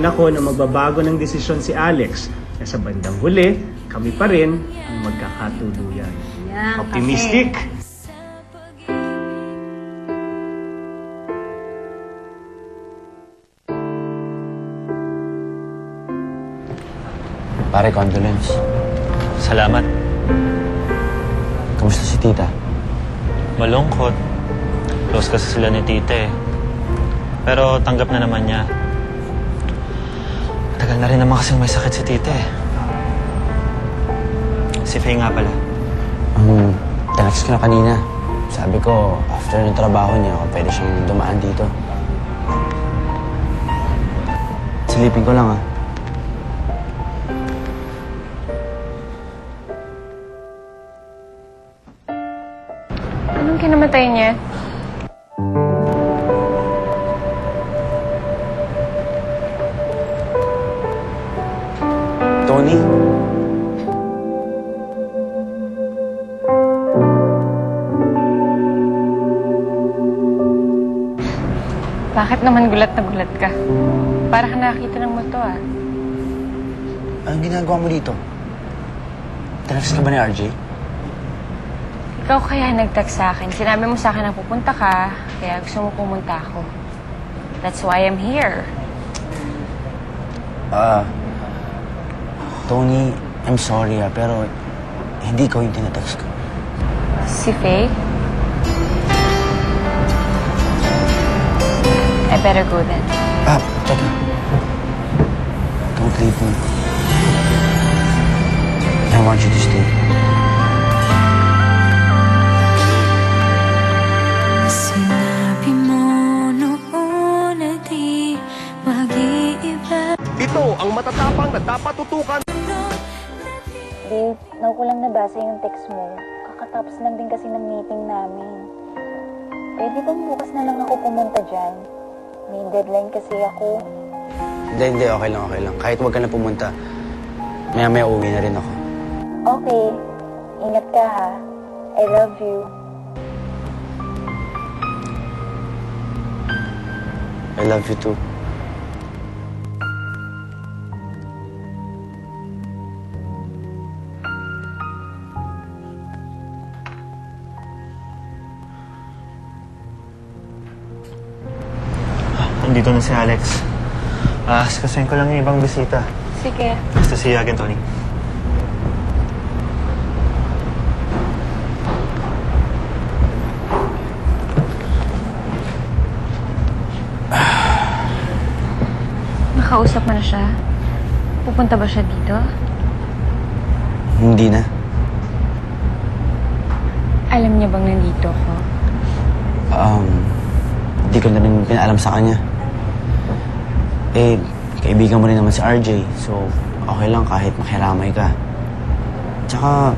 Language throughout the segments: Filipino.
rin ako na magbabago ng desisyon si Alex na sa bandang huli, kami pa rin ang magkakatuluyan. Optimistic? Pare, condolence. Salamat. Kamusta si tita? Malungkot. Close kasi sila ni tita eh. Pero tanggap na naman niya. Tagal na rin naman kasing may sakit si tita eh. Si Faye nga pala. Tinext ko na kanina. Sabi ko, after ng trabaho niya, kung pwede siyang dumaan dito. Silipin ko lang ah. Anong kinamatay niya? Tony? Bakit naman gulat na gulat ka? Para ka nakakita ng multo ah. Anong ginagawa mo dito? Tinext ka ba ni RJ? Ikaw kaya nag-text sa akin. Sinabi mo sa akin na pupunta ka, kaya gusto mo pumunta ako. That's why I'm here. Tony, I'm sorry pero hindi ko yung tinetext ko. Si Faye? I better go then. Teka. Don't leave me. I want you to stay. Sinabi mo noon na di mag-iiba. Ito ang matatapang na dapat tutukan. Dave, naku ko lang nabasa yung text mo. Kakatapos lang din kasi ng meeting namin. Pwede bang bukas na lang ako pumunta dyan? May deadline kasi ako. Hindi. Okay lang. Kahit huwag ka na pumunta, maya-maya uwi na rin ako. Okay. Ingat ka ha. I love you. I love you too. Nandito na si Alex. Askasin ko lang yung ibang bisita. Sige. Basta see you again, Tony. Nakausap mo na siya? Pupunta ba siya dito? Hindi na. Alam niya bang nandito ako? Hindi ko na rin pinaalam sa kanya. Kaibigan mo rin naman si RJ, so okay lang kahit makiramay ka. Tsaka,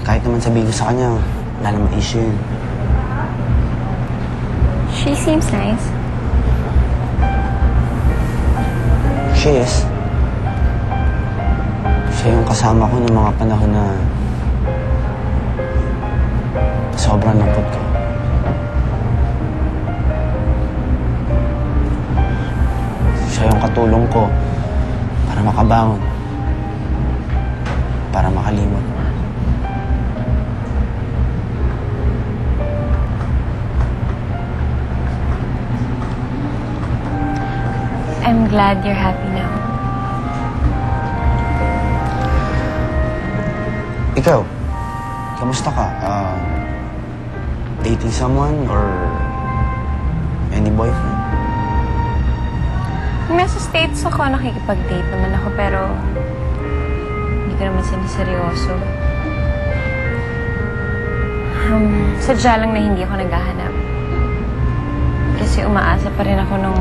kahit naman sabihin ko sa kanya, wala namang issue yun. She seems nice. She is. Siya yung kasama ko ng mga panahon na sobrang lungkot ko. Siya yung katulong ko para makabangon, para makalimot. I'm glad you're happy now. Ikaw, kamusta ka? Dating someone or any boyfriend? Nasa States ako, nakikipag-date naman ako, pero hindi ko naman siniseryoso. Sadya lang na hindi ako naghahanap. Kasi umaasa pa rin ako nung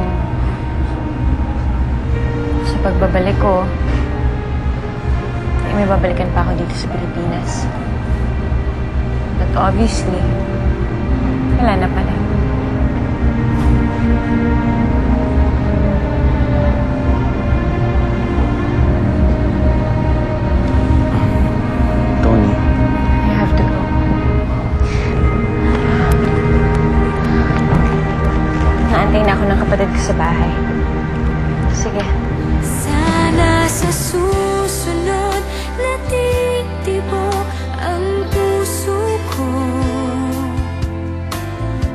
sa pagbabalik ko, may babalikan pa ako dito sa Pilipinas. But obviously, wala na pala. Tony. I have to go. Naantay na ako ng kapatid ko sa bahay. Sige. Sa susunod na titibok ang puso ko,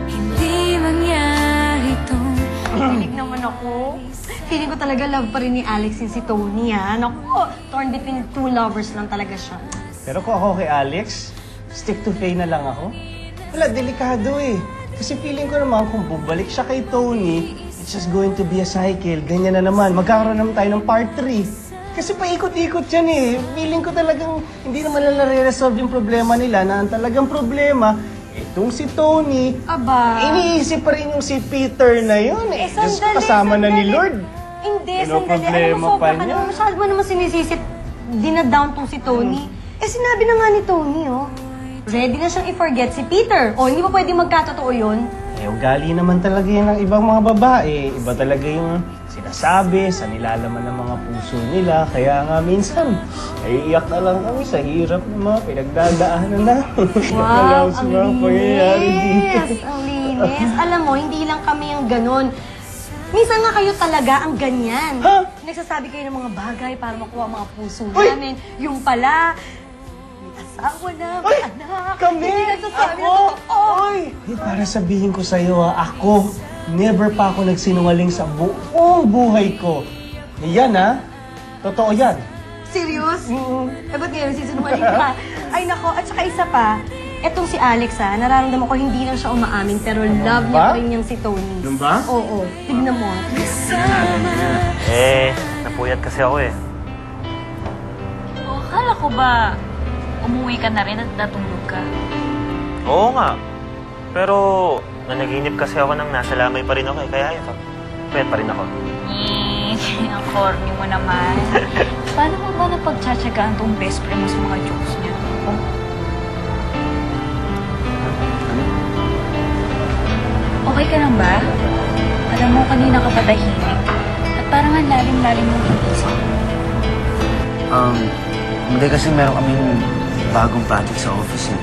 hindi mangyari tong Kilig naman ako. Feeling ko talaga love pa rin ni Alex yun si Tony, ha? Naku, torn between two lovers lang talaga siya. Pero kung ako kay Alex, stick to Faye na lang ako. Wala, delikado eh. Kasi feeling ko naman kung bubalik siya kay Tony, it's just going to be a cycle. Ganyan na naman. Magkakaroon naman tayo ng part 3. Kasi paikot-ikot yan eh. Feeling ko talagang hindi naman nila re-resolve yung problema nila na ang talagang problema, itong si Tony, Aba. iniisip pa rin yung si Peter na yun. Eh, just sandali, kasama na ni sandali. Lord. Hindi, Ano sandali. Alam problema mo, pa sobra ka niya? naman. Masyado mo naman sinisisip. Dinadown tong si Tony. Eh, sinabi na nga ni Tony, oh. Ready na siyang i-forget si Peter. O, hindi ba pwedeng magkatotoo yun? Eh, ugali naman talaga yun ng ibang mga babae. Iba talaga yung sinasabi sa nilalaman ng mga puso nila. Kaya nga minsan, iiyak na lang kami sa hirap ng mga pinagdadaanan na. Wow, ang mga pangyayari dito. linis! Ang linis. Alam mo, hindi lang kami ang ganon. Minsan nga kayo talaga ang ganyan. Ha? Nagsasabi kayo ng mga bagay para makuha ang mga puso Uy! namin. Yung pala, may asawa na, may anak. Kami! Hindi nagsasabi Ako! na totoo. Oy! Para sabihin ko sa'yo, ako, never pa ako nagsinungaling sa buong buhay ko. Yan, ha? Totoo yan. Serious? Eh, ba't ngayon sisinungaling ka? Ay, nako. At saka isa pa, etong si Alex, ha, nararamdaman ko hindi lang siya umaamin, pero love niya ba? pa rin niyang si Tony. Ganun ba? Oo. Tignan mo. Napuyat kasi ako eh. O, akala ko ba umuwi ka na rin at natulog ka? Oo nga. Pero nanaginip kasi ako nang nasa lamay pa rin ako eh. Kaya ayun, puyat pa rin ako. Ang corny mo naman. Paano mo ba napagtsatsagaan tong best friend mo sa mga jokes niya? Okay ka lang ba? Alam mo, kanina ka patahimik. At parang ang lalim-lalim mong inisip. Hindi kasi meron kaming bagong project sa office eh.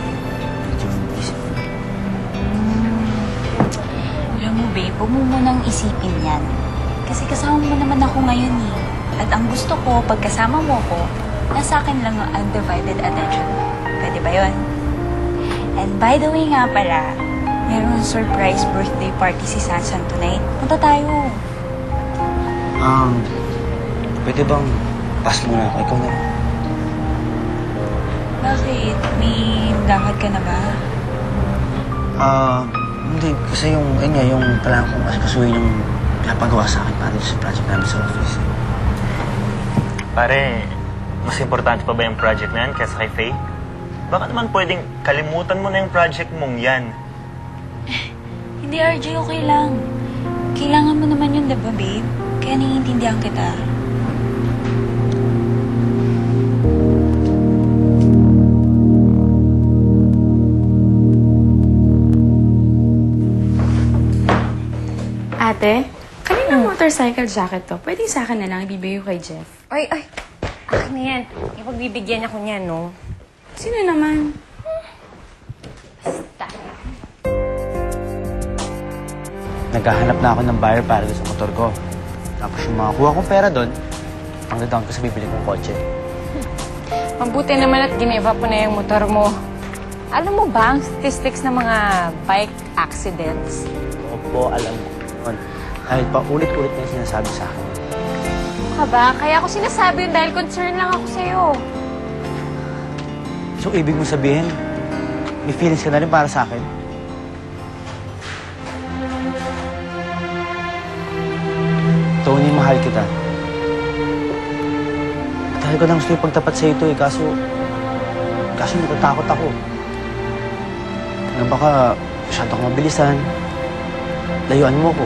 Medyo isip. Alam mo, babe, huwag mo munang isipin yan. Kasi kasama mo naman ako ngayon eh. At ang gusto ko, pagkasama mo ko, nasa akin lang ang undivided attention. Pwede ba yun? And by the way nga pala, meron surprise birthday party si Sansan tonight. Punta tayo. Pwede bang pass muna ako? Ikaw na lang. Bakit? May lakad ka na ba? Hindi. Kasi yung kailangan kong asikasuhin yung pinapagawa sa akin para sa project namin sa office. Pare, mas importante pa ba yung project na yan kaysa kay Faye? Baka naman pwedeng kalimutan mo na yung project mong yan. Hindi, RJ, okay lang. Kailangan mo naman yun, diba, babe? Kaya naiintindihan kita. Ate, kanina motorcycle jacket to. Pwede sa akin na lang, ibibigay ko kay Jeff. Ay, akin na yan. Ipagbibigyan ako niyan, no? Sino naman? Naghahanap na ako ng buyer para doon sa motor ko. Tapos yung mga kuha kong pera doon, ang dadaan ko sa bibili kong kotse. Mabuti naman at gineva po na yung motor mo. Alam mo ba ang statistics ng mga bike accidents? Opo, alam ko. Kahit pa ulit-ulit na yung sinasabi sa akin. Ano ka ba? Kaya ako sinasabi yun dahil concern lang ako sa'yo. So, ibig mo sabihin, may feelings ka na rin para sa akin? Tony, mahal kita. Dahil ko lang gusto yung pagtapat sa ito eh, kaso natatakot ako. Na baka masyado akong mabilisan. Layuan mo ko.